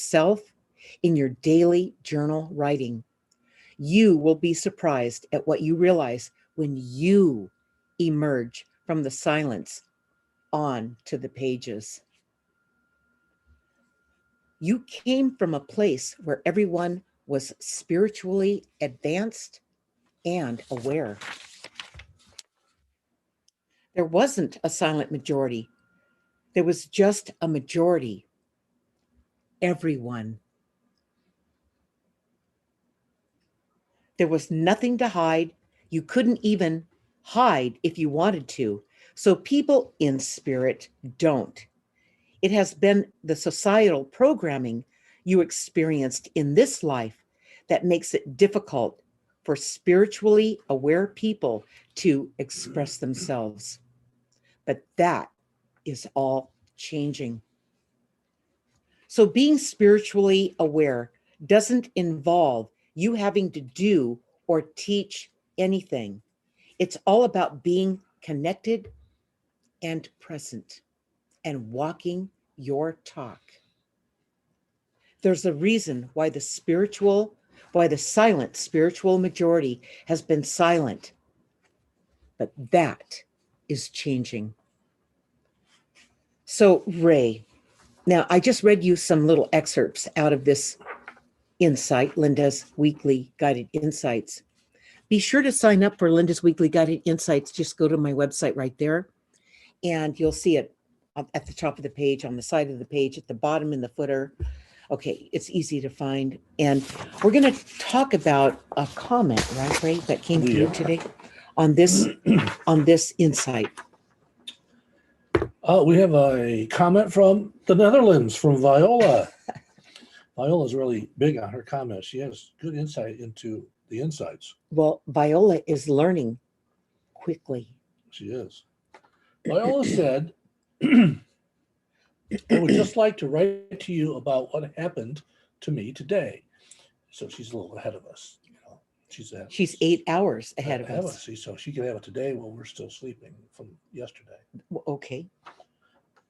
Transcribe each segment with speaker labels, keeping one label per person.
Speaker 1: yourself in your daily journal writing. You will be surprised at what you realize when you emerge from the silence on to the pages. You came from a place where everyone was spiritually advanced and aware. There wasn't a silent majority. There was just a majority. Everyone. There was nothing to hide. You couldn't even hide if you wanted to. So people in spirit don't. It has been the societal programming you experienced in this life that makes it difficult for spiritually aware people to express themselves. But that is all changing. So being spiritually aware doesn't involve you having to do or teach anything. It's all about being connected and present and walking your talk. There's a reason why the silent spiritual majority has been silent. But that is changing. So, Ray, now I just read you some little excerpts out of this insight, Linda's Weekly Guided Insights. Be sure to sign up for Linda's Weekly Guided Insights. Just go to my website right there, and you'll see it at the top of the page, on the side of the page, at the bottom in the footer. Okay, it's easy to find. And we're going to talk about a comment, right, Ray, that came through today on this insight.
Speaker 2: We have a comment from the Netherlands, from Viola. Viola's really big on her comments. She has good insight into the insights.
Speaker 1: Well, Viola is learning quickly.
Speaker 2: She is. Viola said, I would just like to write to you about what happened to me today. So she's a little ahead of us. You know,
Speaker 1: she's 8 hours ahead of us.
Speaker 2: See, so she can have it today while we're still sleeping from yesterday.
Speaker 1: Okay.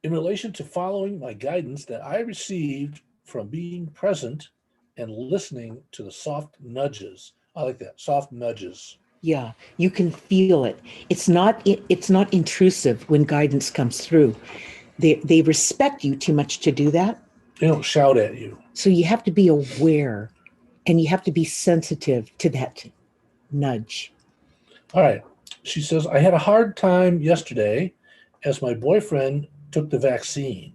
Speaker 2: In relation to following my guidance that I received from being present and listening to the soft nudges. I like that, soft nudges.
Speaker 1: Yeah, you can feel it. It's not intrusive when guidance comes through. They respect you too much to do that.
Speaker 2: They don't shout at you.
Speaker 1: So you have to be aware, and you have to be sensitive to that nudge.
Speaker 2: All right. She says, I had a hard time yesterday as my boyfriend took the vaccine.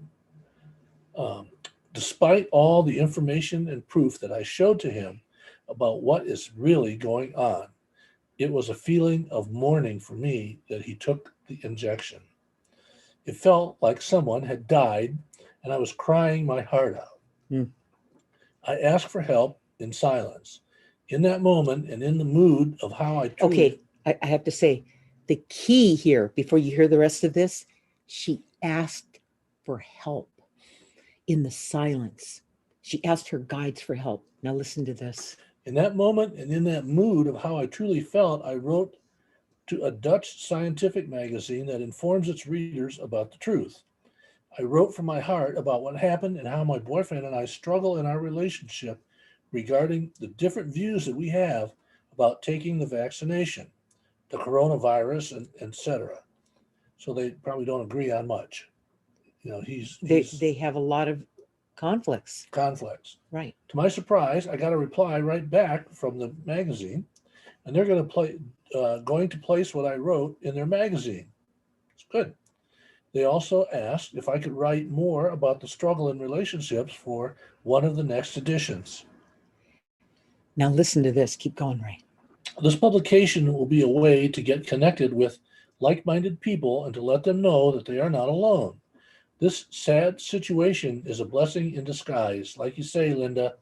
Speaker 2: Despite all the information and proof that I showed to him about what is really going on, it was a feeling of mourning for me that he took the injection. It felt like someone had died, and I was crying my heart out. I asked for help in silence. In that moment and in the mood of how I treated...
Speaker 1: Okay, I have to say, the key here, before you hear the rest of this, she asked for help in the silence. She asked her guides for help. Now listen to this.
Speaker 2: In that moment and in that mood of how I truly felt, I wrote to a Dutch scientific magazine that informs its readers about the truth. I wrote from my heart about what happened and how my boyfriend and I struggle in our relationship regarding the different views that we have about taking the vaccination, the coronavirus, and etc. So they probably don't agree on much. You know,
Speaker 1: they have a lot of conflicts. Right.
Speaker 2: To my surprise, I got a reply right back from the magazine, and they're going to place what I wrote in their magazine. It's good. They also asked if I could write more about the struggle in relationships for one of the next editions.
Speaker 1: Now listen to this. Keep going, Ray.
Speaker 2: This publication will be a way to get connected with like-minded people and to let them know that they are not alone. This sad situation is a blessing in disguise. Like you say, Linda,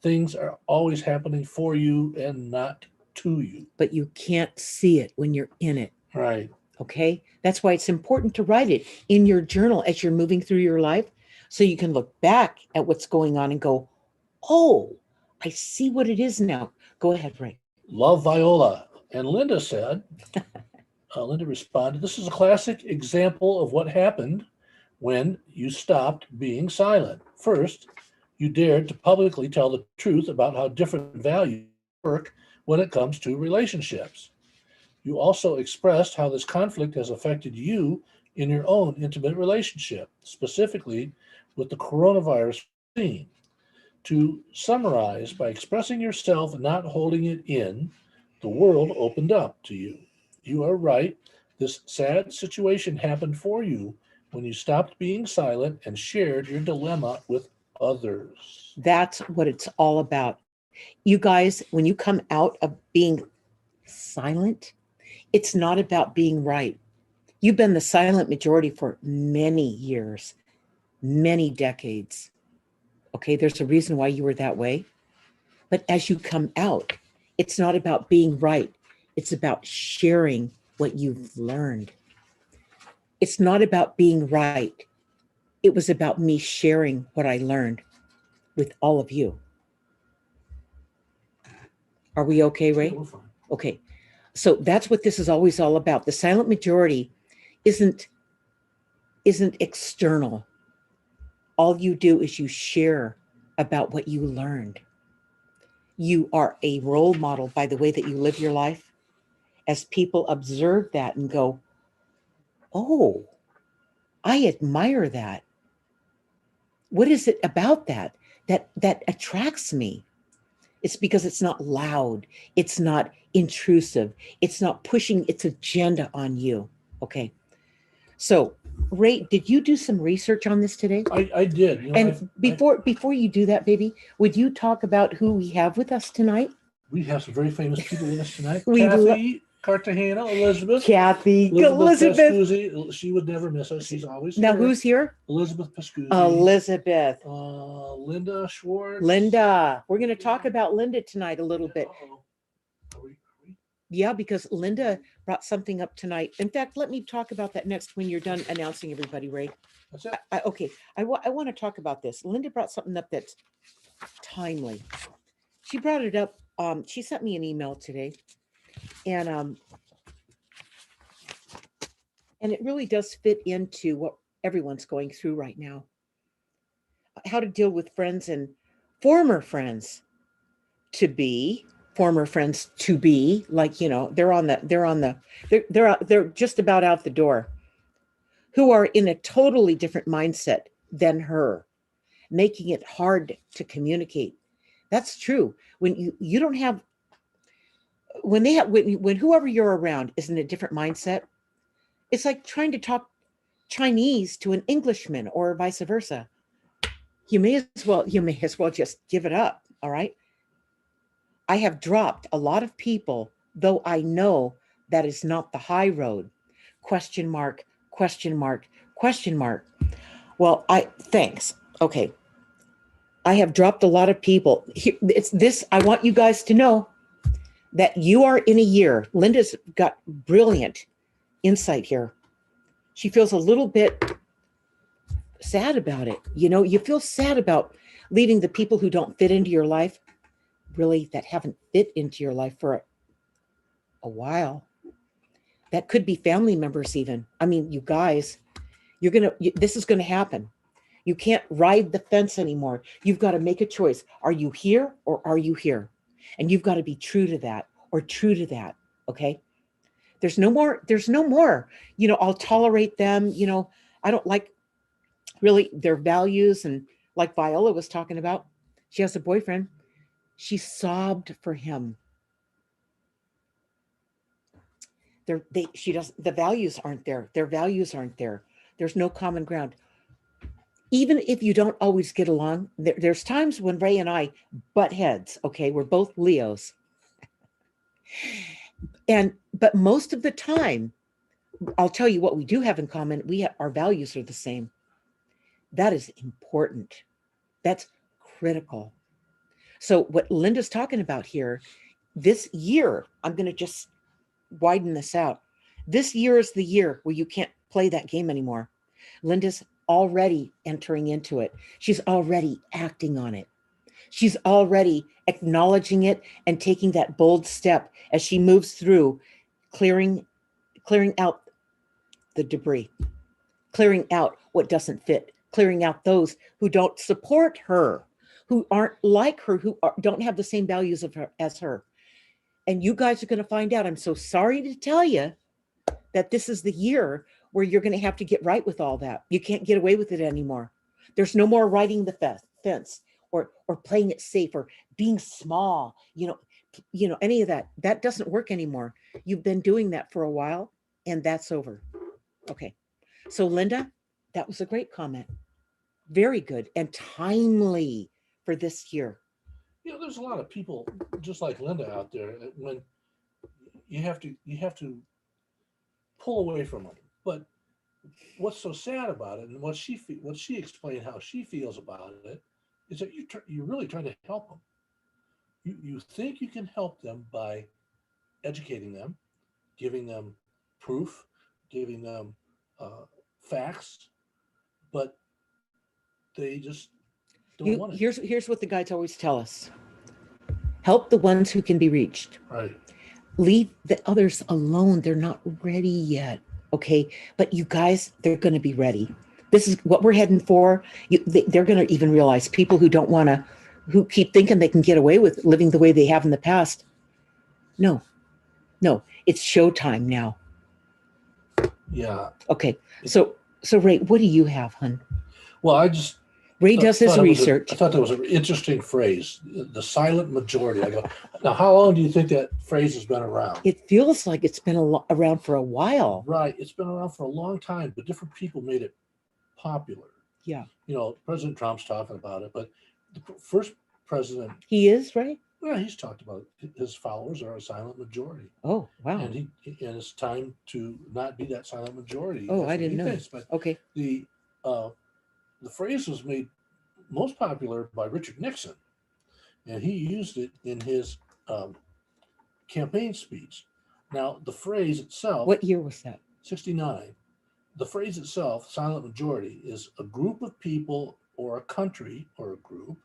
Speaker 2: things are always happening for you and not to you.
Speaker 1: But you can't see it when you're in it.
Speaker 2: Right.
Speaker 1: Okay? That's why it's important to write it in your journal as you're moving through your life, so you can look back at what's going on and go, oh, I see what it is now. Go ahead, Ray.
Speaker 2: Love, Viola. And Linda said, Linda responded, this is a classic example of what happened when you stopped being silent. First, You dared to publicly tell the truth about how different values work when it comes to relationships. You also expressed how this conflict has affected you in your own intimate relationship, specifically with the coronavirus vaccine. To summarize, by expressing yourself and not holding it in, the world opened up to you. You are right. This sad situation happened for you when you stopped being silent and shared your dilemma with others.
Speaker 1: That's what it's all about. You guys, when you come out of being silent, it's not about being right. You've been the silent majority for many years, many decades. Okay, there's a reason why you were that way. But as you come out, it's not about being right. It's about sharing what you've learned. It's not about being right. It was about me sharing what I learned with all of you. Are we okay,
Speaker 2: Yeah,
Speaker 1: Ray?
Speaker 2: we're fine.
Speaker 1: Okay. So that's what this is always all about. The silent majority isn't external. All you do is you share about what you learned. You are a role model by the way that you live your life. As people observe that and go, "Oh, I admire that. What is it about that attracts me?" It's because it's not loud, it's not intrusive, it's not pushing its agenda on you. Okay. So, Ray, did you do some research on this today?
Speaker 2: I did.
Speaker 1: And before you do that, baby, would you talk about who we have with us tonight?
Speaker 2: We have some very famous people with us tonight.
Speaker 1: We
Speaker 2: Kathy Cartagena, Elizabeth.
Speaker 1: Kathy,
Speaker 2: Elizabeth
Speaker 1: Elizabeth.
Speaker 2: Pascuzzi. She would never miss us. She's always
Speaker 1: Now,
Speaker 2: here.
Speaker 1: who's here?
Speaker 2: Elizabeth Pascuzzi.
Speaker 1: Elizabeth.
Speaker 2: Linda Schwartz.
Speaker 1: Linda. We're going to talk about Linda tonight a little bit.
Speaker 2: Uh-oh. Are we?
Speaker 1: Yeah, because Linda brought something up tonight. In fact, let me talk about that next when you're done announcing everybody, Ray.
Speaker 2: That's it.
Speaker 1: Okay, I want to talk about this. Linda brought something up that's timely. She brought it up. She sent me an email today, and it really does fit into what everyone's going through right now. How to deal with friends and former friends to be, former friends to be, like, you know, they're just about out the door, who are in a totally different mindset than her, making it hard to communicate. That's true. When you don't have, when they have, when whoever you're around is in a different mindset, it's like trying to talk Chinese to an Englishman or vice versa. You may as well just give it up. All right. I have dropped a lot of people, though I know that is not the high road. Question mark, question mark, question mark. Well, thanks. Okay. I have dropped a lot of people. It's this, I want you guys to know that you are in a year. Linda's got brilliant insight here. She feels a little bit sad about it. You know, you feel sad about leaving the people who don't fit into your life, really, that haven't fit into your life for a while. That could be family members even. I mean, you guys, this is going to happen. You can't ride the fence anymore. You've got to make a choice. Are you here or are you here? And you've got to be true to that or true to that. Okay. There's no more, you know, I'll tolerate them. You know, I don't like really their values. And like Viola was talking about, she has a boyfriend. She sobbed for him. The values aren't there. Their values aren't there. There's no common ground. Even if you don't always get along, there's times when Ray and I butt heads. Okay, we're both Leos. But most of the time, I'll tell you what we do have in common. Our values are the same. That is important. That's critical. So what Linda's talking about here, this year, I'm going to just widen this out. This year is the year where you can't play that game anymore. Linda's already entering into it. She's already acting on it. She's already acknowledging it and taking that bold step as she moves through clearing out the debris, clearing out what doesn't fit, clearing out those who don't support her, who aren't like her, don't have the same values of her as her. And you guys are going to find out. I'm so sorry to tell you that this is the year where you're going to have to get right with all that. You can't get away with it anymore. There's no more riding the fence or playing it safe or being small, any of that. That doesn't work anymore. You've been doing that for a while, and that's over. Okay. So Linda, that was a great comment. Very good and timely for this year.
Speaker 2: There's a lot of people just like Linda out there when you have to pull away from them. But what's so sad about it, and what she explained how she feels about it, is that you're really trying to help them. You think you can help them by educating them, giving them proof, giving them facts, but they just don't want it.
Speaker 1: Here's what the guides always tell us: help the ones who can be reached.
Speaker 2: Right.
Speaker 1: Leave the others alone. They're not ready yet. Okay. But you guys, they're going to be ready. This is what we're heading for. They're going to even realize people who keep thinking they can get away with living the way they have in the past. No, it's showtime now.
Speaker 2: Yeah.
Speaker 1: Okay. So Ray, what do you have, hun?
Speaker 2: Well,
Speaker 1: Ray does his research.
Speaker 2: I thought that was an interesting phrase, the silent majority. I go, now, how long do you think that phrase has been around?
Speaker 1: It feels like it's been around for a while.
Speaker 2: Right. It's been around for a long time, but different people made it popular.
Speaker 1: Yeah.
Speaker 2: President Trump's talking about it, but the first president.
Speaker 1: He is, right?
Speaker 2: Yeah, he's talked about his followers are a silent majority.
Speaker 1: Oh, wow.
Speaker 2: And it's time to not be that silent majority.
Speaker 1: Oh, I didn't know.
Speaker 2: But
Speaker 1: okay.
Speaker 2: The phrase was made most popular by Richard Nixon, and he used it in his campaign speech. Now, the phrase itself.
Speaker 1: What year was that?
Speaker 2: 1969. The phrase itself, silent majority, is a group of people or a country or a group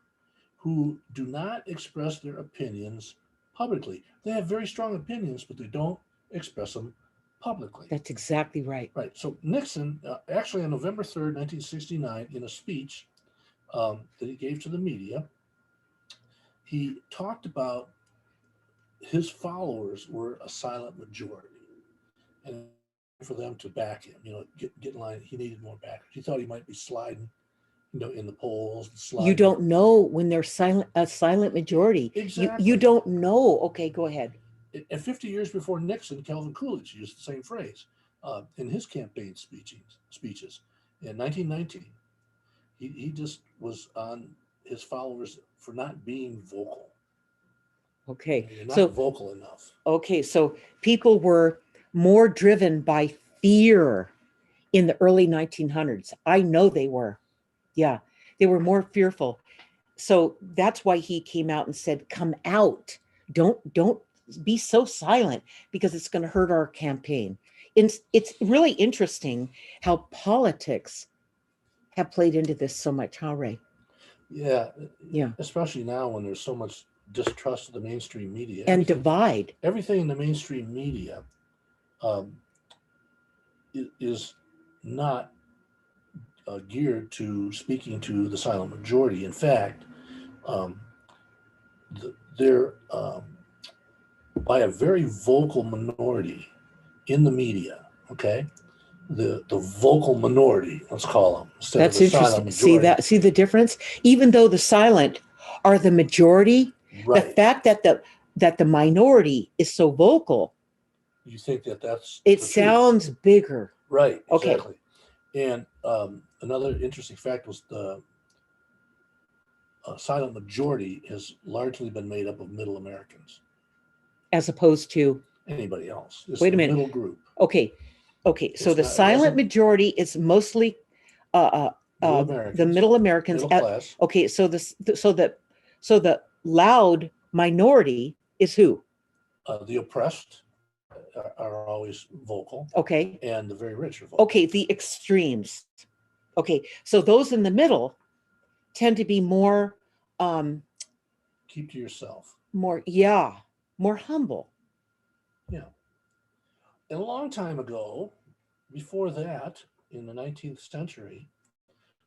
Speaker 2: who do not express their opinions publicly. They have very strong opinions, but they don't express them publicly.
Speaker 1: That's exactly right.
Speaker 2: Right. So Nixon, actually on November 3rd, 1969, in a speech that he gave to the media, he talked about his followers were a silent majority. And for them to back him, get in line, he needed more backers. He thought he might be sliding, in the polls.
Speaker 1: You don't know when they're a silent majority.
Speaker 2: Exactly.
Speaker 1: You don't know. Okay, go ahead.
Speaker 2: And 50 years before Nixon, Calvin Coolidge used the same phrase in his campaign speeches. In 1919, he just was on his followers for not being vocal.
Speaker 1: Okay.
Speaker 2: You're not vocal enough.
Speaker 1: Okay, so people were more driven by fear in the early 1900s. I know they were. Yeah, they were more fearful. So that's why he came out and said, come out. Don't be so silent, because it's going to hurt our campaign. It's really interesting how politics have played into this so much, huh, Ray?
Speaker 2: Yeah.
Speaker 1: Yeah.
Speaker 2: Especially now when there's so much distrust of the mainstream media.
Speaker 1: And divide.
Speaker 2: Everything in the mainstream media is not geared to speaking to the silent majority. In fact, they're by a very vocal minority in the media. Okay, the vocal minority, let's call them.
Speaker 1: That's interesting. See the difference. Even though the silent are the majority, right. The fact that the minority is so vocal,
Speaker 2: you think that's
Speaker 1: it sounds bigger.
Speaker 2: Right.
Speaker 1: Okay.
Speaker 2: Exactly. And another interesting fact was the silent majority has largely been made up of Middle Americans,
Speaker 1: as opposed to
Speaker 2: anybody else.
Speaker 1: Wait a minute.
Speaker 2: Middle group.
Speaker 1: Okay. So the silent majority is mostly the Middle Americans.
Speaker 2: Middle class.
Speaker 1: Okay. So the loud minority is who?
Speaker 2: The oppressed are always vocal.
Speaker 1: Okay.
Speaker 2: And the very rich are vocal.
Speaker 1: Okay, the extremes. Okay, so those in the middle tend to be more
Speaker 2: keep to yourself.
Speaker 1: More humble.
Speaker 2: Yeah. And a long time ago, before that, in the 19th century,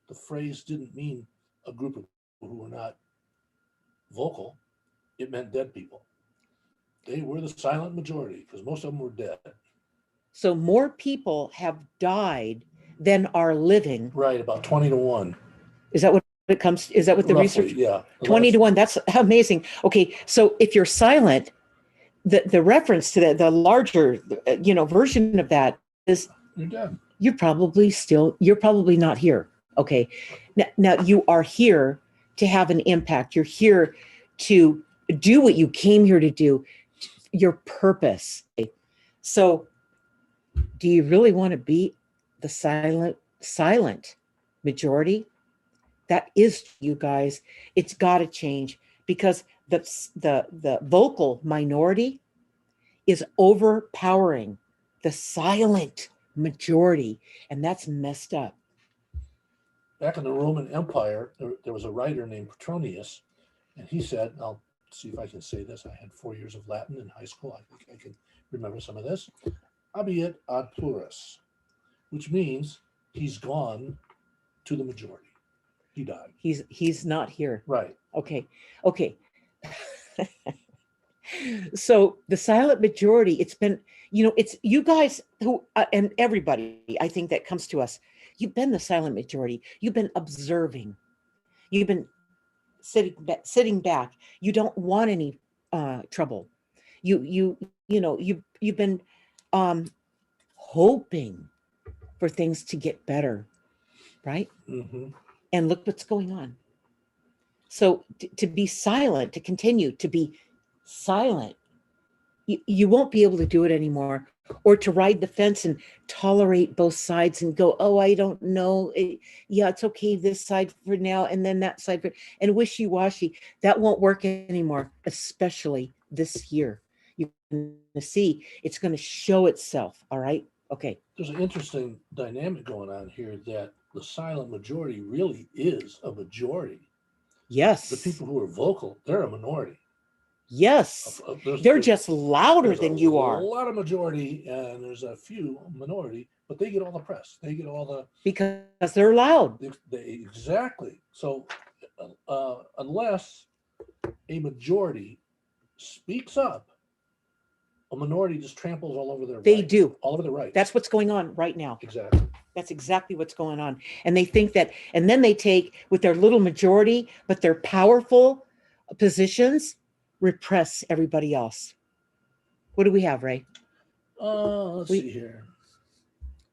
Speaker 2: the phrase didn't mean a group of people who were not vocal, it meant dead people. They were the silent majority because most of them were dead.
Speaker 1: So more people have died than are living.
Speaker 2: Right, about 20 to 1.
Speaker 1: Is that what it comes? Is that what the
Speaker 2: Roughly,
Speaker 1: research?
Speaker 2: yeah.
Speaker 1: 20 to 1. That's amazing. Okay. So if you're silent, the reference to the larger, version of that is
Speaker 2: You're dead.
Speaker 1: you're probably not here. Okay. Now you are here to have an impact. You're here to do what you came here to do, your purpose. So do you really want to be the silent majority? That is, you guys, it's got to change, because the vocal minority is overpowering the silent majority, and that's messed up.
Speaker 2: Back in the Roman Empire, there was a writer named Petronius, and he said, I'll see if I can say this. I had 4 years of Latin in high school. I think I can remember some of this. Habeat ad pluribus, which means he's gone to the majority. He died.
Speaker 1: He's not here.
Speaker 2: Right.
Speaker 1: Okay. So the silent majority, it's been, it's you guys who, and everybody, I think, that comes to us, you've been the silent majority. You've been observing. You've been sitting back. You don't want any trouble. You've been hoping for things to get better, right?
Speaker 2: Mm-hmm.
Speaker 1: And look what's going on. So to be silent, to continue to be silent, you won't be able to do it anymore. Or to ride the fence and tolerate both sides and go, oh, I don't know. Yeah, it's okay, this side for now, and then that side and wishy-washy. That won't work anymore, especially this year. You're going to see it's going to show itself. All right. Okay.
Speaker 2: There's an interesting dynamic going on here that the silent majority really is a majority.
Speaker 1: Yes.
Speaker 2: The people who are vocal, they're a minority.
Speaker 1: Yes. They're just louder than you are.
Speaker 2: A lot of majority, and there's a few minority, but they get all the press. They get all the...
Speaker 1: Because they're loud.
Speaker 2: Exactly. So unless a majority speaks up, a minority just tramples all over their
Speaker 1: They
Speaker 2: rights.
Speaker 1: do.
Speaker 2: All over the rights.
Speaker 1: That's what's going on right now.
Speaker 2: Exactly.
Speaker 1: That's exactly what's going on. And they think that, and then they take with their little majority, but their powerful positions, repress everybody else. What do we have, Ray?
Speaker 2: Let's see here.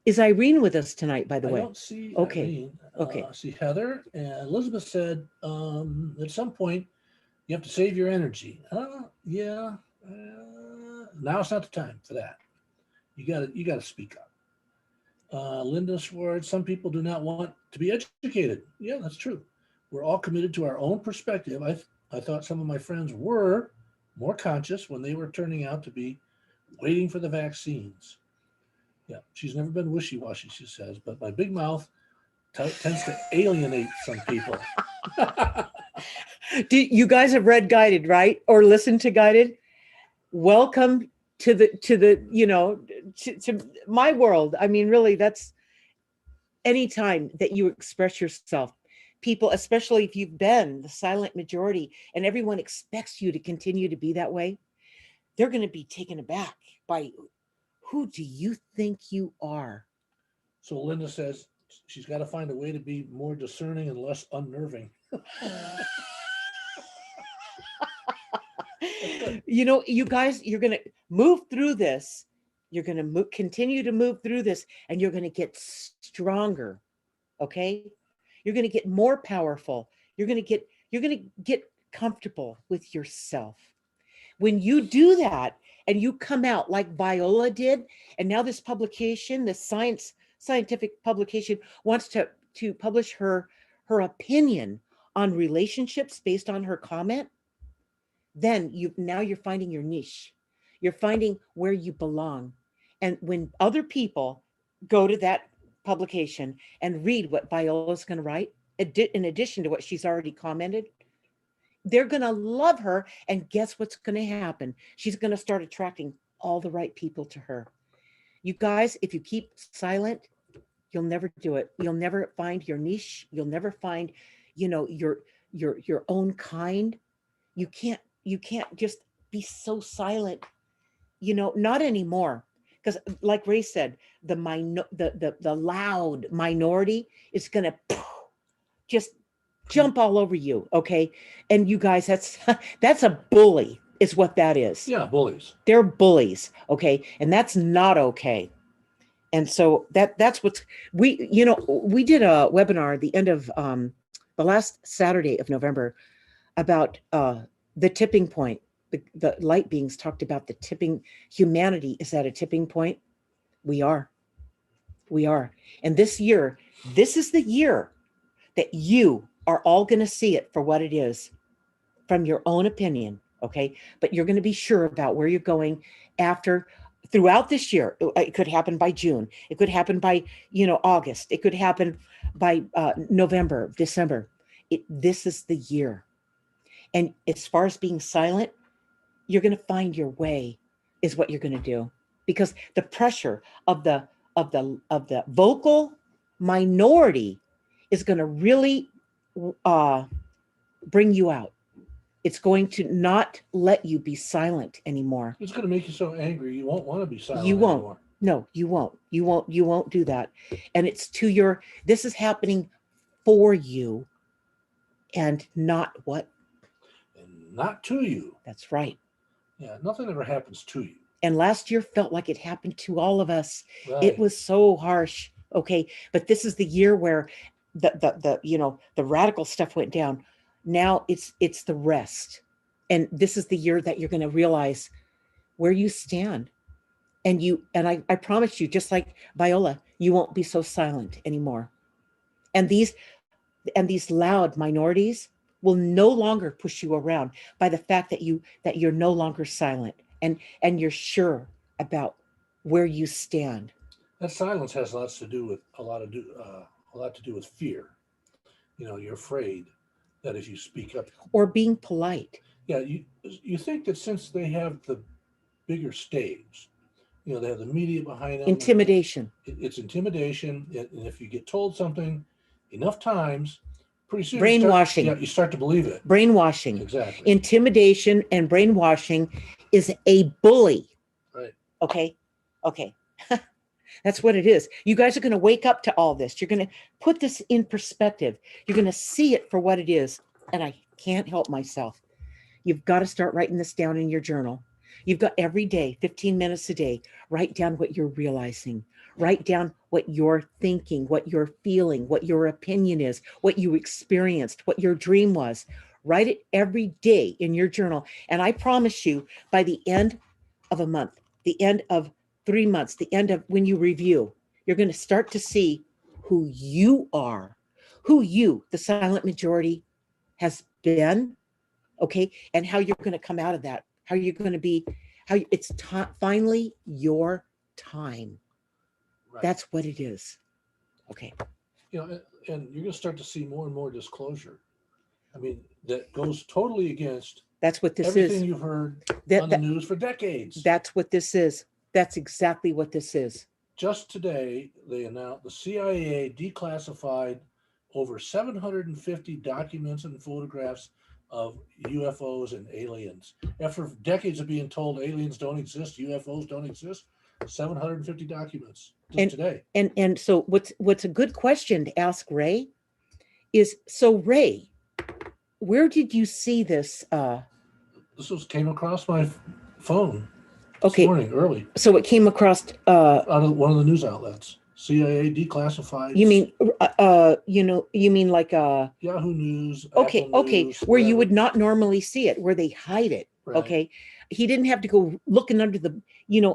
Speaker 1: Is Irene with us tonight, by the way?
Speaker 2: I don't see
Speaker 1: Okay.
Speaker 2: Irene.
Speaker 1: Okay.
Speaker 2: I see Heather. And Elizabeth said, at some point, you have to save your energy. Yeah. Now it's not the time for that. You got to speak up. Linda Schwartz, some people do not want to be educated. Yeah, that's true. We're all committed to our own perspective. I thought some of my friends were more conscious when they were turning out to be waiting for the vaccines. Yeah, she's never been wishy-washy, she says, but my big mouth tends to alienate some people.
Speaker 1: You guys have read Guided, right? Or listened to Guided? Welcome to the to my world. I mean, really, that's anytime that you express yourself, people, especially if you've been the silent majority and everyone expects you to continue to be that way, they're going to be taken aback by, who do you think you are?
Speaker 2: So Linda says she's got to find a way to be more discerning and less unnerving.
Speaker 1: You guys, you're going to move through this. You're going to continue to move through this, and you're going to get stronger. Okay. You're going to get more powerful. You're going to get comfortable with yourself. When you do that and you come out like Viola did, and now this publication, this scientific publication, wants to publish her opinion on relationships based on her comment, then you're finding your niche. You're finding where you belong. And when other people go to that publication and read what Viola's going to write, in addition to what she's already commented, they're going to love her. And guess what's going to happen? She's going to start attracting all the right people to her. You guys, if you keep silent, you'll never do it. You'll never find your niche. You'll never find, your own kind. you can't just be so silent, not anymore. Because like Ray said, the loud minority is gonna just jump all over you, okay? And you guys, that's that's a bully, is what that is.
Speaker 2: Yeah, bullies.
Speaker 1: They're bullies, okay? And that's not okay. And so that's what's we did a webinar at the end of the last Saturday of November about the tipping point. The light beings talked about the tipping. Humanity is at a tipping point. We are. We are. And this year, this is the year that you are all going to see it for what it is from your own opinion. Okay. But you're going to be sure about where you're going after throughout this year. It could happen by June. It could happen by, August. It could happen by November, December. This is the year. And as far as being silent, you're going to find your way is what you're going to do, because the pressure of the vocal minority is going to really bring you out. It's going to not let you be silent anymore.
Speaker 2: It's going to make you so angry you won't want to be silent
Speaker 1: You won't.
Speaker 2: anymore.
Speaker 1: No, you won't. You won't do that. And it's this is happening for you and not what?
Speaker 2: And not to you.
Speaker 1: That's right.
Speaker 2: Yeah, nothing ever happens to you.
Speaker 1: And last year felt like it happened to all of us.
Speaker 2: Right.
Speaker 1: It was so harsh. Okay. But this is the year where the radical stuff went down. Now it's the rest. And this is the year that you're going to realize where you stand. And I promise you, just like Viola, you won't be so silent anymore. And these loud minorities will no longer push you around by the fact that you're no longer silent and you're sure about where you stand.
Speaker 2: That silence has lots to do with a lot to do with fear. You're afraid that if you speak up
Speaker 1: or being polite.
Speaker 2: Yeah, you think that since they have the bigger stage, they have the media behind them.
Speaker 1: Intimidation.
Speaker 2: It's intimidation, and if you get told something enough times, pretty soon
Speaker 1: brainwashing.
Speaker 2: You start to believe it.
Speaker 1: Brainwashing.
Speaker 2: Exactly.
Speaker 1: Intimidation and brainwashing is a bully.
Speaker 2: Right.
Speaker 1: Okay. That's what it is. You guys are going to wake up to all this. You're going to put this in perspective. You're going to see it for what it is. And I can't help myself. You've got to start writing this down in your journal. You've got every day, 15 minutes a day, write down what you're realizing. Write down what you're thinking, what you're feeling, what your opinion is, what you experienced, what your dream was. Write it every day in your journal. And I promise you, by the end of a month, the end of 3 months, the end of when you review, you're going to start to see who you are, who you, the silent majority, has been, okay, and how you're going to come out of that, how you're going to be, how it's finally your time. Right. That's what it is. Okay.
Speaker 2: And you're going to start to see more and more disclosure. I mean, that goes totally against
Speaker 1: that's what this
Speaker 2: everything
Speaker 1: is.
Speaker 2: You've heard on the news for decades.
Speaker 1: That's what this is. That's exactly what this is.
Speaker 2: Just today, they announced the CIA declassified over 750 documents and photographs of UFOs and aliens. After decades of being told aliens don't exist, UFOs don't exist, 750 documents today.
Speaker 1: And so what's a good question to ask Ray is, so Ray, where did you see this?
Speaker 2: This came across my phone
Speaker 1: this
Speaker 2: morning early.
Speaker 1: So it came across
Speaker 2: out of one of the news outlets. CIA declassified.
Speaker 1: You mean you mean like
Speaker 2: Yahoo News?
Speaker 1: Okay,
Speaker 2: Apple
Speaker 1: okay,
Speaker 2: News,
Speaker 1: where you
Speaker 2: whatever.
Speaker 1: would not normally see it, where they hide it.
Speaker 2: Right.
Speaker 1: Okay, he didn't have to go looking under the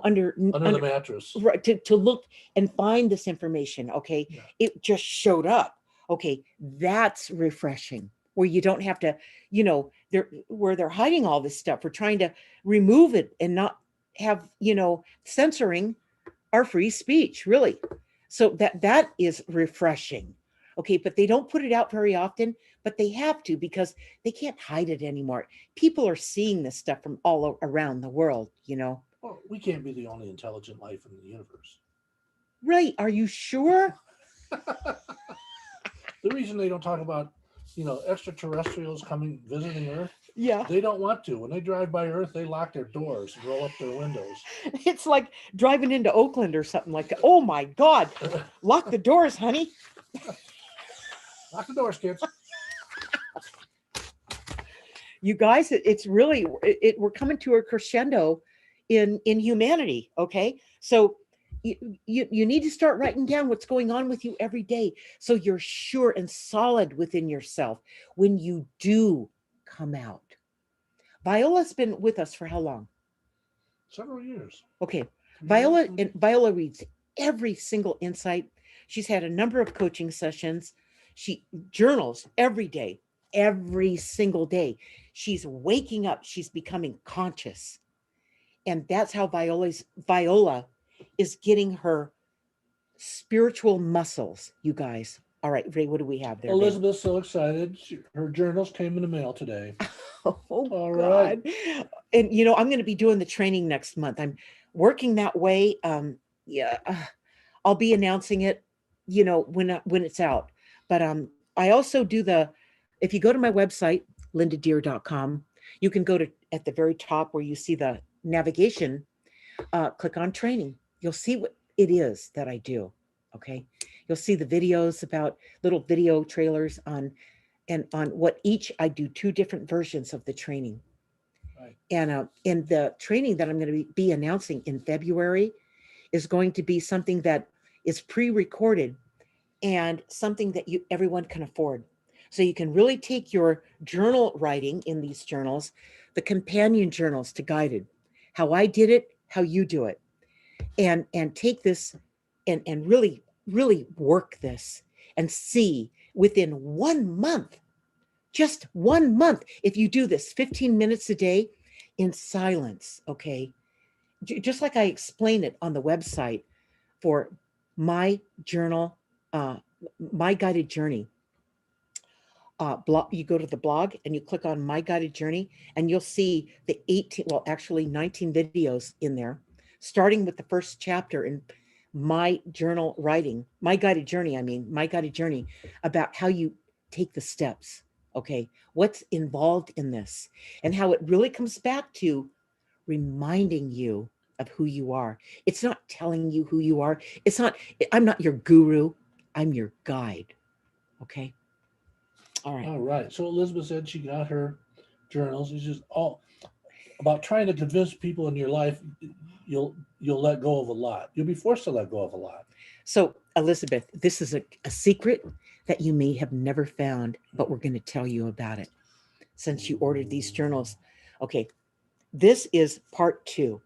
Speaker 1: under
Speaker 2: the mattress,
Speaker 1: right, to look and find this information. Okay, yeah. It just showed up. Okay, that's refreshing. Where you don't have to, they're hiding all this stuff. We're trying to remove it and not have, censoring our free speech, really. So that is refreshing. Okay, but they don't put it out very often, but they have to, because they can't hide it anymore. People are seeing this stuff from all around the world,
Speaker 2: Well, we can't be the only intelligent life in the universe.
Speaker 1: Right. Are you sure?
Speaker 2: The reason they don't talk about, extraterrestrials visiting Earth.
Speaker 1: Yeah.
Speaker 2: They don't want to. When they drive by Earth, they lock their doors and roll up their windows.
Speaker 1: It's like driving into Oakland or something like that. Oh my God. Lock the doors, honey.
Speaker 2: Lock the doors, kids.
Speaker 1: You guys, it's really we're coming to a crescendo in humanity. Okay. So you need to start writing down what's going on with you every day, so you're sure and solid within yourself when you do come out. Viola's been with us for how long?
Speaker 2: Several years.
Speaker 1: Okay.
Speaker 2: 3 years, maybe?
Speaker 1: Viola reads every single insight. She's had a number of coaching sessions. She journals every day, every single day. She's waking up, she's becoming conscious. And that's how Viola is getting her spiritual muscles, you guys. All right, Ray, what do we have there? babe?
Speaker 2: Elizabeth's so excited. Her journals came in the mail today.
Speaker 1: Oh,
Speaker 2: All
Speaker 1: God.
Speaker 2: right.
Speaker 1: And I'm going to be doing the training next month. I'm working that way. Yeah, I'll be announcing it, when it's out. But I also do if you go to my website, lindadeer.com, you can go to at the very top where you see the navigation, click on training. You'll see what it is that I do. Okay. You'll see the videos, about little video trailers on what each. I do 2 different versions of the training.
Speaker 2: Right.
Speaker 1: And in the training that I'm going to be announcing in February is going to be something that is pre-recorded and something that everyone can afford. So you can really take your journal writing in these journals, the companion journals to Guided, how I did it, how you do it, and take this and really, really work this and see within 1 month, just 1 month, if you do this 15 minutes a day in silence, okay? Just like I explain it on the website for my journal, my guided journey. Blog, you go to the blog and you click on my guided journey, and you'll see the 19 videos in there, starting with the first chapter in my journal writing, my guided journey, about how you take the steps. Okay. What's involved in this, and how it really comes back to reminding you of who you are. It's not telling you who you are. I'm not your guru. I'm your guide. Okay. All right.
Speaker 2: All right. So Elizabeth said she got her journals. It's just all about trying to convince people in your life. You'll let go of a lot. You'll be forced to let go of a lot.
Speaker 1: So, Elizabeth, this is a secret that you may have never found, but we're going to tell you about it since you ordered these journals. Okay. This is part 2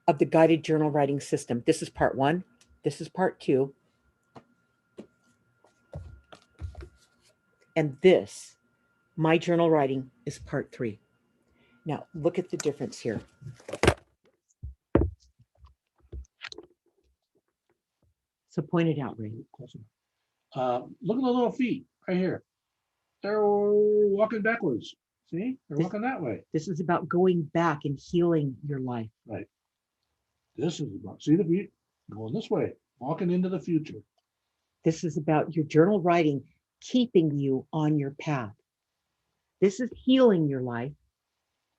Speaker 1: of the guided journal writing system. This is part 1. This is part 2. And this, my journal writing, is part 3. Now, look at the difference here. So point it out, Ray.
Speaker 2: Look at the little feet right here. They're walking backwards. See, they're walking that way.
Speaker 1: This is about going back and healing your life.
Speaker 2: Right. This is about, see the feet going this way, walking into the future.
Speaker 1: This is about your journal writing keeping you on your path. This is healing your life,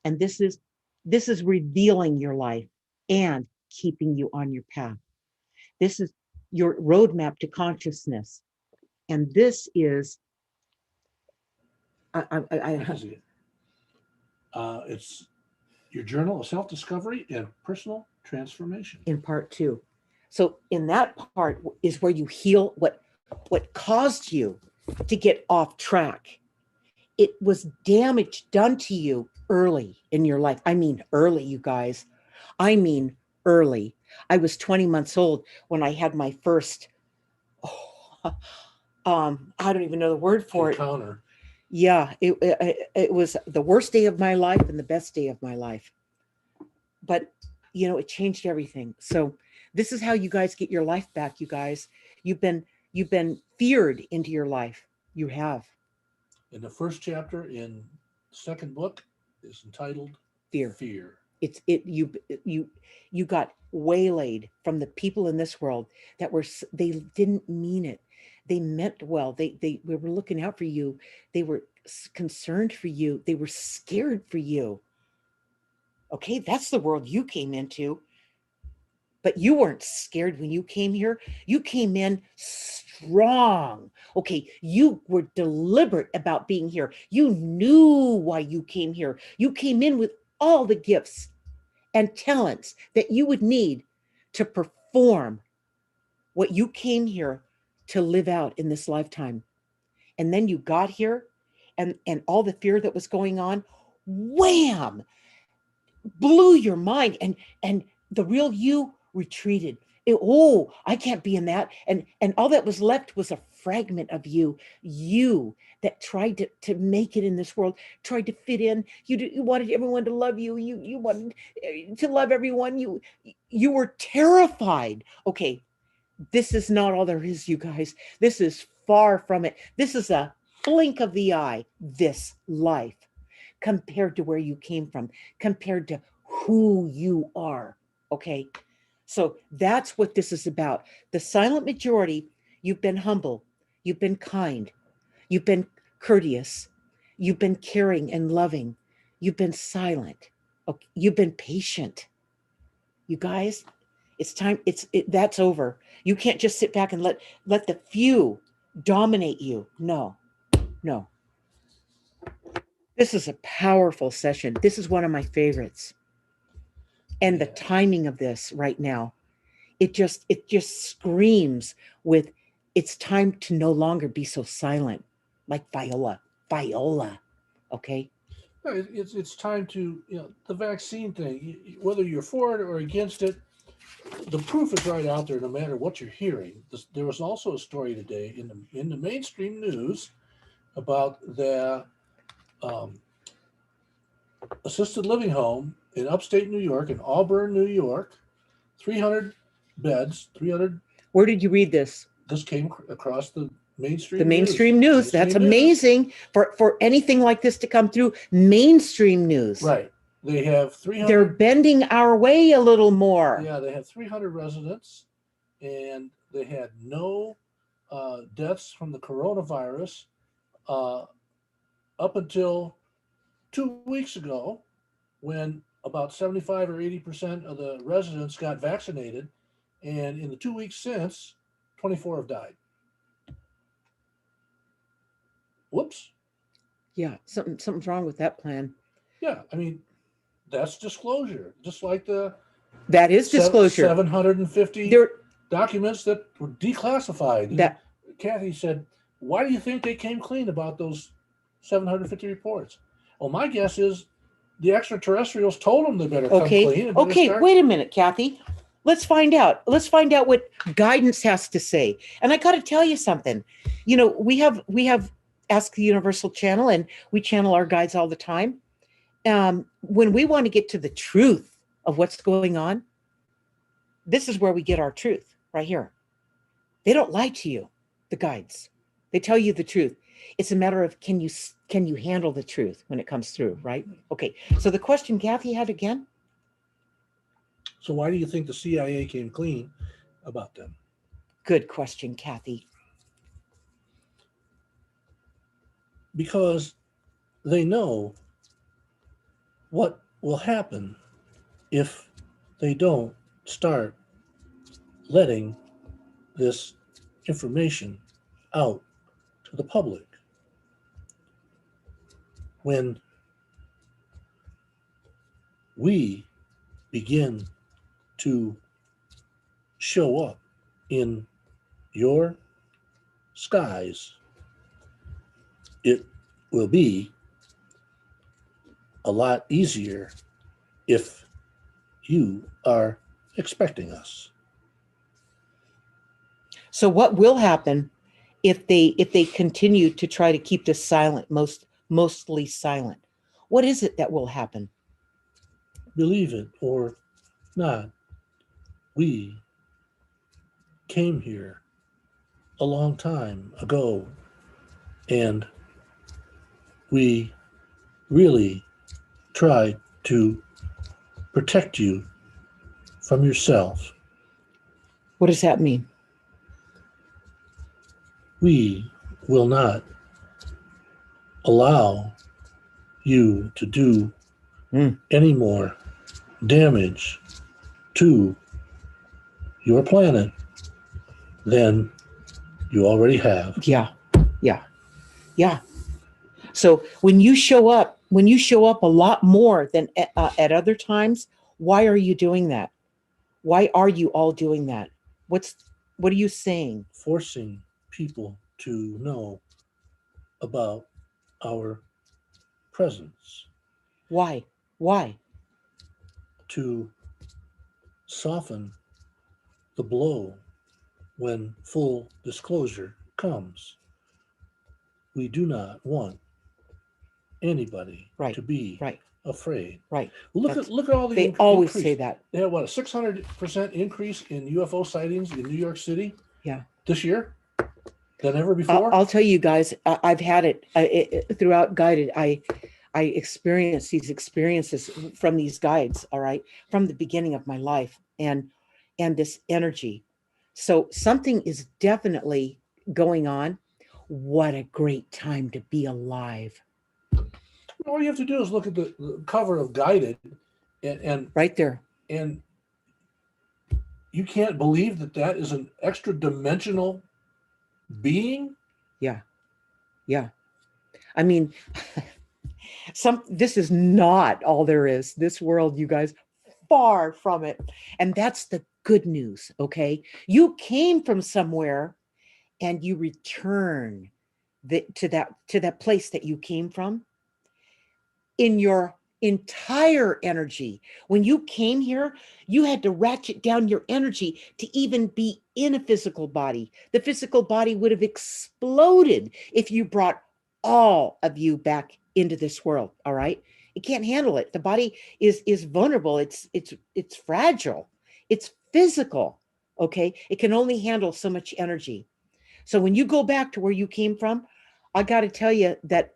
Speaker 1: and this is revealing your life and keeping you on your path. This is your roadmap to consciousness, and this is
Speaker 2: I can see it. It's your journal of self-discovery and personal transformation.
Speaker 1: In part 2. So in that part is where you heal what caused you to get off track. It was damage done to you early in your life. I mean, early, you guys. I mean, early. I was 20 months old when I had my first, I don't even know the word for
Speaker 2: Encounter.
Speaker 1: it. Yeah, it was the worst day of my life and the best day of my life. But, it changed everything. So this is how you guys get your life back, you guys. You've been feared into your life. You have.
Speaker 2: In the first chapter in the second book is entitled
Speaker 1: Fear. You got waylaid from the people in this world that they didn't mean it. They meant well. They were looking out for you. They were concerned for you. They were scared for you. Okay, that's the world you came into. But you weren't scared when you came here. You came in strong. Okay, you were deliberate about being here. You knew why you came here. You came in with all the gifts and talents that you would need to perform what you came here to live out in this lifetime. And then you got here, and all the fear that was going on, wham, blew your mind, and the real you retreated. Oh, I can't be in that. And all that was left was a fragment of you that tried to make it in this world, tried to fit in. You wanted everyone to love you. You wanted to love everyone. You were terrified. Okay, this is not all there is, you guys. This is far from it. This is a blink of the eye, this life, compared to where you came from, compared to who you are. Okay. So that's what this is about. The silent majority, you've been humble, you've been kind, you've been courteous, you've been caring and loving, you've been silent, okay, you've been patient. You guys, it's time. That's over. You can't just sit back and let the few dominate you. No, no. This is a powerful session. This is one of my favorites. And the timing of this right now, it just screams with, it's time to no longer be so silent, like Viola. Okay.
Speaker 2: It's time to, the vaccine thing, whether you're for it or against it, the proof is right out there no matter what you're hearing. There was also a story today in the mainstream news about the assisted living home in upstate New York, in Auburn, New York, 300 beds, 300.
Speaker 1: Where did you read this?
Speaker 2: This came across the mainstream
Speaker 1: The mainstream news. That's amazing for anything like this to come through mainstream news.
Speaker 2: Right. They have 300.
Speaker 1: They're bending our way a little more.
Speaker 2: Yeah, they have 300 residents, and they had no deaths from the coronavirus up until 2 weeks ago, when about 75 or 80% of the residents got vaccinated, and in the 2 weeks since, 24 have died. Whoops.
Speaker 1: Yeah, something's wrong with that plan.
Speaker 2: Yeah, I mean, that's disclosure, just like
Speaker 1: that is disclosure.
Speaker 2: 750 documents that were declassified. Kathy said, why do you think they came clean about those 750 reports? Well, my guess is the extraterrestrials told them they better come clean.
Speaker 1: Okay, wait a minute, Kathy. Let's find out. Let's find out what guidance has to say. And I got to tell you something. We have Ask the Universal channel, and we channel our guides all the time. When we want to get to the truth of what's going on, this is where we get our truth, right here. They don't lie to you, the guides. They tell you the truth. It's a matter of can you handle the truth when it comes through, right? Okay. So the question Kathy had again.
Speaker 2: So why do you think the CIA came clean about them?
Speaker 1: Good question, Kathy.
Speaker 2: Because they know what will happen if they don't start letting this information out to the public. When we begin to show up in your skies, it will be a lot easier if you are expecting us.
Speaker 1: So what will happen if they continue to try to keep this silent, mostly silent? What is it that will happen?
Speaker 2: Believe it or not, we came here a long time ago, and we really tried to protect you from yourself.
Speaker 1: What does that mean?
Speaker 2: We will not allow you to do any more damage to your planet than you already have.
Speaker 1: Yeah. So when you show up a lot more than at other times, why are you doing that? Why are you all doing that? What are you saying?
Speaker 2: Forcing people to know about our presence,
Speaker 1: Why? Why?
Speaker 2: to soften the blow when full disclosure comes. We do not want anybody
Speaker 1: Right.
Speaker 2: to be
Speaker 1: Right.
Speaker 2: afraid.
Speaker 1: Right.
Speaker 2: Look at all the
Speaker 1: They always
Speaker 2: increase.
Speaker 1: say that.
Speaker 2: They had what, a 600% increase in UFO sightings in New York City
Speaker 1: Yeah.
Speaker 2: this year than ever before.
Speaker 1: I'll tell you guys, I've had it throughout guided. I experienced these experiences from these guides, all right, from the beginning of my life, and this energy. So something is definitely going on. What a great time to be alive.
Speaker 2: All you have to do is look at the cover of Guided, and
Speaker 1: right there.
Speaker 2: And you can't believe that is an extra dimensional being.
Speaker 1: Yeah. I mean, this is not all there is. This world, you guys, far from it. And that's the good news. Okay. You came from somewhere and you return to that place that you came from in your entire energy. When you came here, you had to ratchet down your energy to even be in a physical body. The physical body would have exploded if you brought all of you back into this world. All right. It can't handle it. The body is vulnerable. It's fragile. It's physical. Okay. It can only handle so much energy. So when you go back to where you came from, I got to tell you that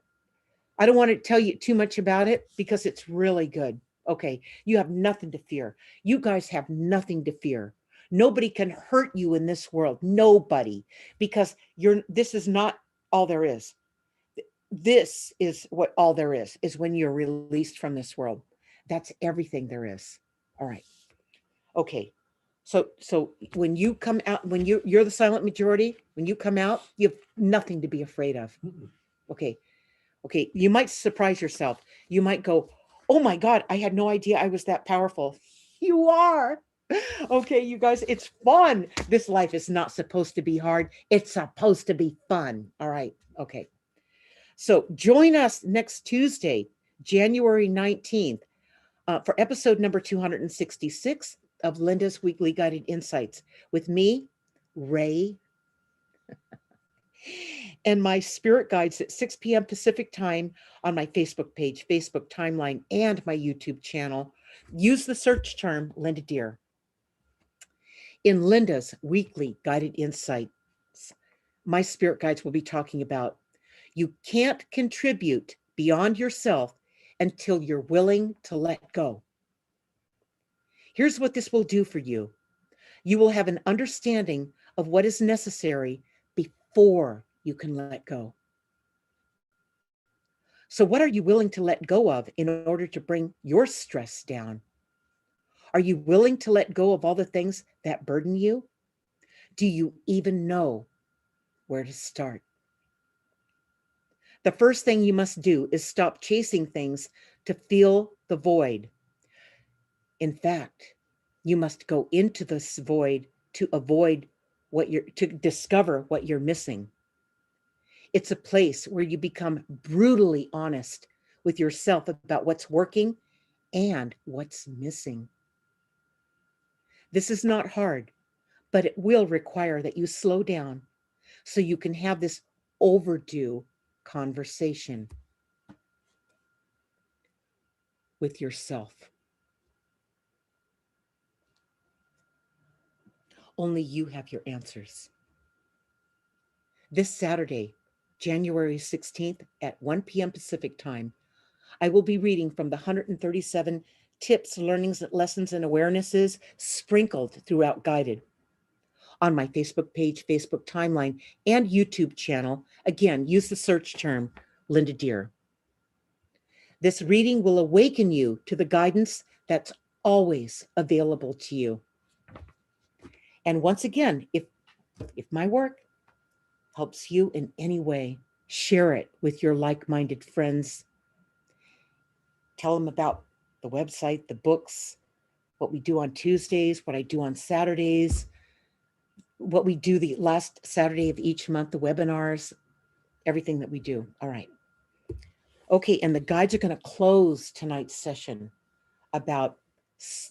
Speaker 1: I don't want to tell you too much about it because it's really good. Okay. You have nothing to fear. You guys have nothing to fear. Nobody can hurt you in this world. Nobody, because this is not all there is. This is what all there is when you're released from this world. That's everything there is. All right. Okay. So when you come out, when you're the silent majority, when you come out, you have nothing to be afraid of. Okay. Okay, you might surprise yourself. You might go, oh my God, I had no idea I was that powerful. You are. Okay, you guys, it's fun. This life is not supposed to be hard. It's supposed to be fun. All right. Okay. So join us next Tuesday, January 19th, for episode number 266 of Linda's Weekly Guided Insights with me, Ray, and my spirit guides at 6 p.m. Pacific time on my Facebook page, Facebook timeline, and my YouTube channel. Use the search term Linda Deer. In Linda's Weekly Guided Insights, my spirit guides will be talking about you can't contribute beyond yourself until you're willing to let go. Here's what this will do for you. You will have an understanding of what is necessary before you can let go. So what are you willing to let go of in order to bring your stress down? Are you willing to let go of all the things that burden you? Do you even know where to start? The first thing you must do is stop chasing things to fill the void. In fact, you must go into this void to to discover what you're missing. It's a place where you become brutally honest with yourself about what's working and what's missing. This is not hard, but it will require that you slow down so you can have this overdue conversation with yourself. Only you have your answers. This Saturday, January 16th at 1 p.m. Pacific time, I will be reading from the 137 tips, learnings, lessons, and awarenesses sprinkled throughout Guided on my Facebook page, Facebook timeline, and YouTube channel. Again, use the search term Linda Deer. This reading will awaken you to the guidance that's always available to you. And once again, if my work helps you in any way, share it with your like-minded friends. Tell them about the website, the books, what we do on Tuesdays, what I do on Saturdays, what we do the last Saturday of each month, the webinars, everything that we do. All right. Okay, and the guides are going to close tonight's session about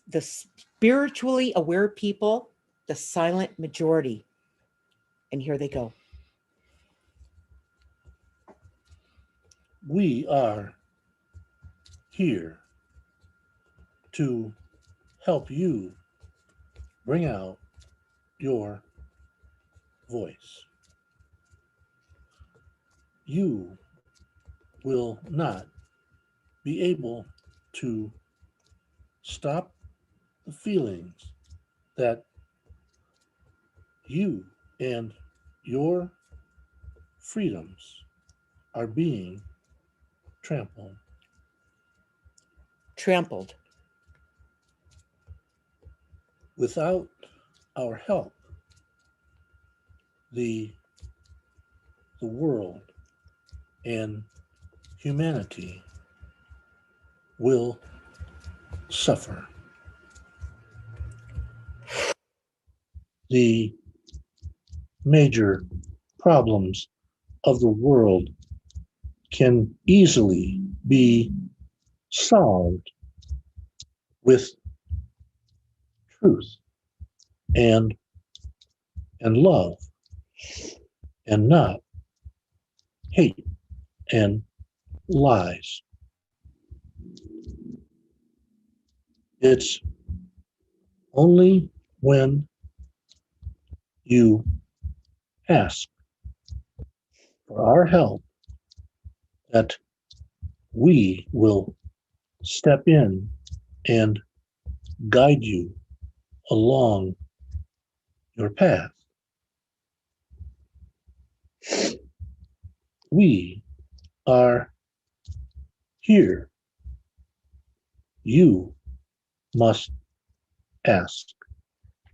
Speaker 1: the spiritually aware people, the silent majority. And here they go.
Speaker 2: We are here to help you bring out your voice. You will not be able to stop the feelings that you and your freedoms are being trampled.
Speaker 1: Trampled.
Speaker 2: Without our help, the world and humanity will suffer. The major problems of the world can easily be solved with truth and love, and not hate and lies. It's only when you ask for our help that we will step in and guide you along your path. We are here. You must ask.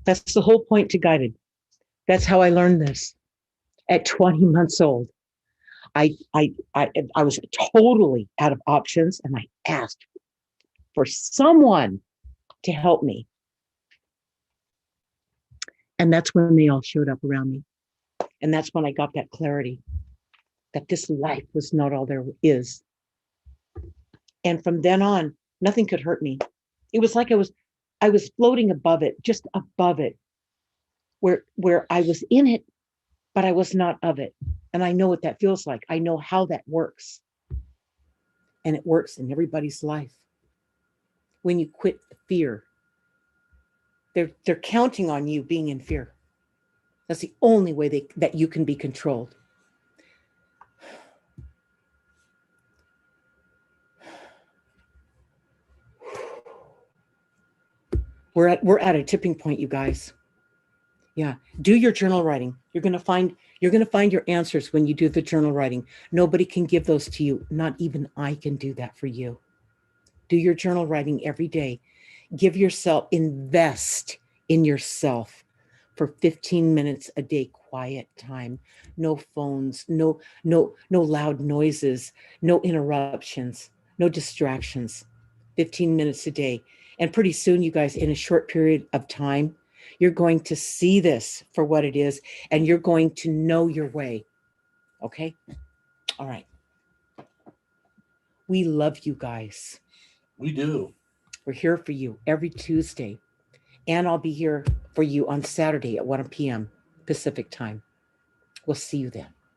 Speaker 1: That's the whole point to Guided. That's how I learned this. At 20 months old, I was totally out of options, and I asked for someone to help me. And that's when they all showed up around me. And that's when I got that clarity that this life was not all there is. And from then on, nothing could hurt me. It was like I was floating above it, just above it, where I was in it, but I was not of it. And I know what that feels like. I know how that works. And it works in everybody's life. When you quit the fear, they're counting on you being in fear. That's the only way that you can be controlled. We're at a tipping point, you guys. Yeah, do your journal writing. You're gonna find your answers when you do the journal writing. Nobody can give those to you. Not even I can do that for you. Do your journal writing every day. Invest in yourself for 15 minutes a day, quiet time. No phones, no loud noises, no interruptions, no distractions. 15 minutes a day. And pretty soon, you guys, in a short period of time, you're going to see this for what it is, and you're going to know your way. Okay? All right. We love you guys.
Speaker 2: We do.
Speaker 1: We're here for you every Tuesday. And I'll be here for you on Saturday at 1 p.m. Pacific time. We'll see you then.